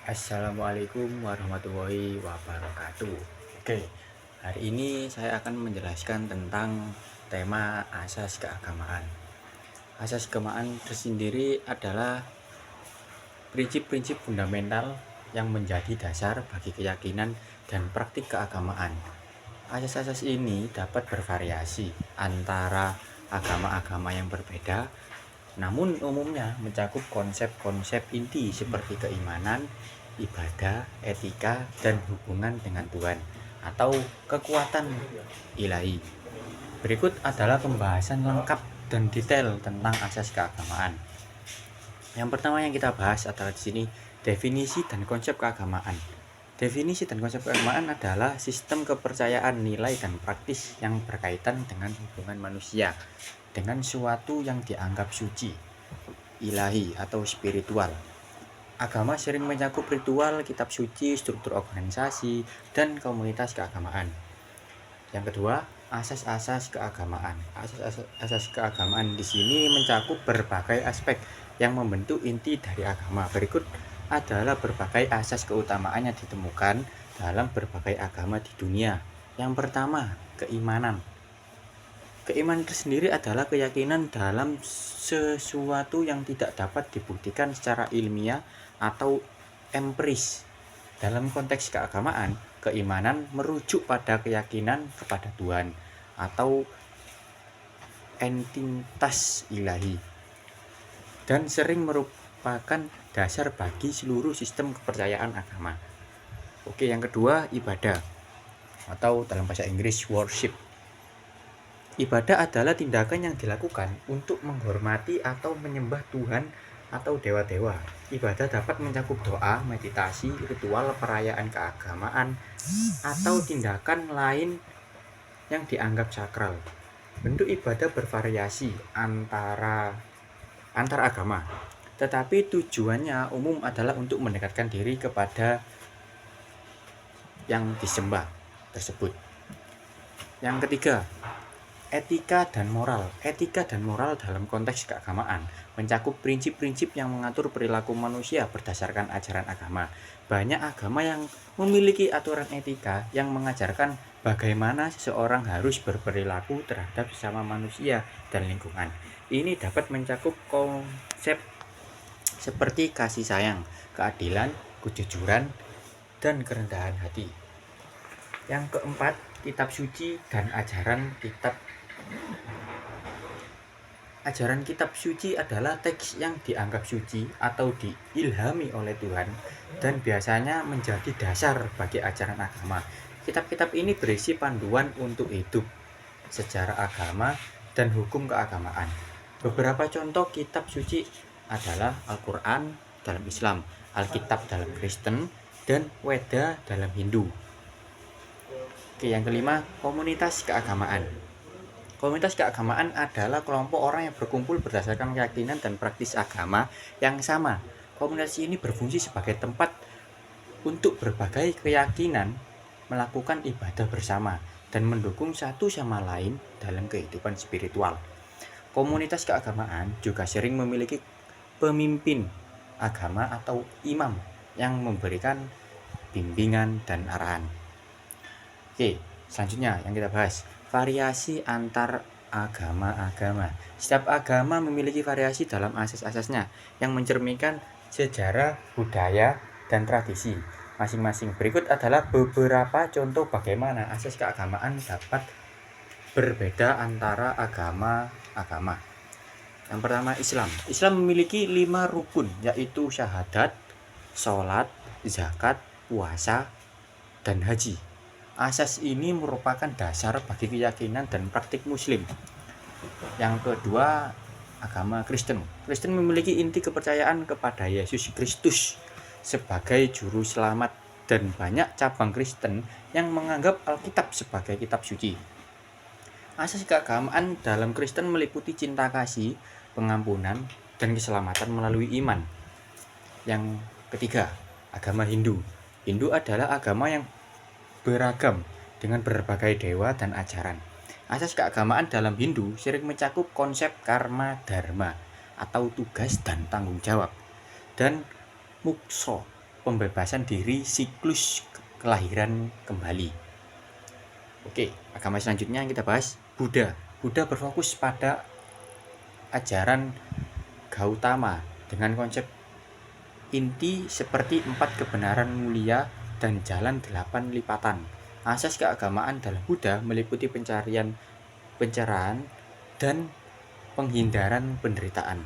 Assalamualaikum warahmatullahi wabarakatuh. Oke, hari ini saya akan menjelaskan tentang tema asas keagamaan. Asas keagamaan tersendiri adalah prinsip-prinsip fundamental yang menjadi dasar bagi keyakinan dan praktik keagamaan. Asas-asas ini dapat bervariasi antara agama-agama yang berbeda, namun umumnya mencakup konsep-konsep inti seperti keimanan, ibadah, etika, dan hubungan dengan Tuhan atau kekuatan ilahi. Berikut adalah pembahasan lengkap dan detail tentang asas keagamaan. Yang pertama yang kita bahas adalah di sini definisi dan konsep keagamaan. Definisi dan konsep keagamaan adalah sistem kepercayaan, nilai, dan praktis yang berkaitan dengan hubungan manusia dengan suatu yang dianggap suci, ilahi, atau spiritual. Agama sering mencakup ritual, kitab suci, struktur organisasi, dan komunitas keagamaan. Yang kedua, asas-asas keagamaan. Asas keagamaan di sini mencakup berbagai aspek yang membentuk inti dari agama. Berikut adalah berbagai asas keutamaan yang ditemukan dalam berbagai agama di dunia. Yang pertama, keimanan. Keimanan tersendiri adalah keyakinan dalam sesuatu yang tidak dapat dibuktikan secara ilmiah atau empiris. Dalam konteks keagamaan, keimanan merujuk pada keyakinan kepada Tuhan atau entitas ilahi dan sering merupakan dasar bagi seluruh sistem kepercayaan agama. Oke, yang kedua, ibadah atau dalam bahasa Inggris worship. Ibadah adalah tindakan yang dilakukan untuk menghormati atau menyembah Tuhan atau dewa-dewa. Ibadah dapat mencakup doa, meditasi, ritual, perayaan keagamaan, atau tindakan lain yang dianggap sakral. Bentuk ibadah bervariasi antar agama, tetapi tujuannya umum adalah untuk mendekatkan diri kepada yang disembah tersebut. Yang ketiga, etika dan moral. Etika dan moral dalam konteks keagamaan mencakup prinsip-prinsip yang mengatur perilaku manusia berdasarkan ajaran agama. Banyak agama yang memiliki aturan etika yang mengajarkan bagaimana seseorang harus berperilaku terhadap sesama manusia dan lingkungan. Ini dapat mencakup konsep seperti kasih sayang, keadilan, kejujuran, dan kerendahan hati. Yang keempat, kitab suci dan ajaran kitab. Ajaran kitab suci adalah teks yang dianggap suci atau diilhami oleh Tuhan dan biasanya menjadi dasar bagi ajaran agama. Kitab-kitab ini berisi panduan untuk hidup, sejarah agama, dan hukum keagamaan. Beberapa contoh kitab suci adalah Al-Quran dalam Islam, Alkitab dalam Kristen, dan Weda dalam Hindu. Oke, yang kelima, komunitas keagamaan. Komunitas keagamaan adalah kelompok orang yang berkumpul berdasarkan keyakinan dan praktis agama yang sama. Komunitas ini berfungsi sebagai tempat untuk berbagai keyakinan melakukan ibadah bersama dan mendukung satu sama lain dalam kehidupan spiritual. Komunitas keagamaan juga sering memiliki pemimpin agama atau imam yang memberikan bimbingan dan arahan. Oke, selanjutnya yang kita bahas, variasi antar agama-agama. Setiap agama memiliki variasi dalam asas-asasnya yang mencerminkan sejarah, budaya, dan tradisi masing-masing. Berikut adalah beberapa contoh bagaimana asas keagamaan dapat berbeda antara agama-agama. Yang pertama, Islam. Islam memiliki 5 rukun, yaitu syahadat, sholat, zakat, puasa, dan haji. Asas ini merupakan dasar bagi keyakinan dan praktik Muslim. Yang kedua, agama Kristen. Kristen memiliki inti kepercayaan kepada Yesus Kristus sebagai juru selamat dan banyak cabang Kristen yang menganggap Alkitab sebagai kitab suci. Asas keagamaan dalam Kristen meliputi cinta kasih, pengampunan, dan keselamatan melalui iman. Yang ketiga, agama Hindu. Hindu adalah agama yang beragam dengan berbagai dewa dan ajaran. Asas keagamaan dalam Hindu sering mencakup konsep karma dharma atau tugas dan tanggung jawab, dan moksha pembebasan diri, siklus kelahiran kembali. Oke, agama selanjutnya yang kita bahas Buddha. Buddha berfokus pada ajaran Gautama dengan konsep inti seperti 4 kebenaran mulia dan jalan 8 lipatan. Asas keagamaan dalam Buddha meliputi pencerahan dan penghindaran penderitaan.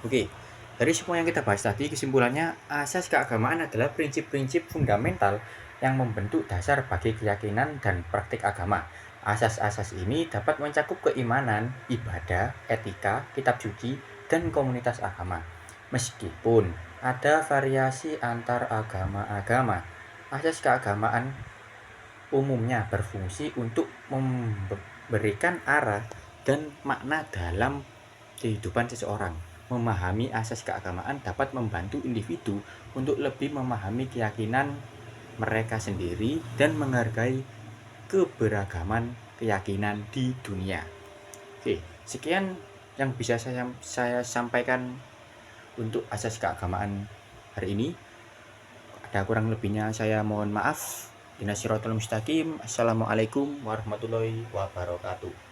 Oke, dari semua yang kita bahas tadi, kesimpulannya asas keagamaan adalah prinsip-prinsip fundamental yang membentuk dasar bagi keyakinan dan praktik agama. Asas-asas ini dapat mencakup keimanan, ibadah, etika, kitab suci, dan komunitas agama. Meskipun ada variasi antar agama-agama, asas keagamaan umumnya berfungsi untuk memberikan arah dan makna dalam kehidupan seseorang. Memahami asas keagamaan dapat membantu individu untuk lebih memahami keyakinan mereka sendiri dan menghargai keberagaman keyakinan di dunia. Oke, sekian yang bisa saya sampaikan untuk asas keagamaan hari ini. Ada kurang lebihnya saya mohon maaf. Dinasiratul mustaqim. Assalamualaikum warahmatullahi wabarakatuh.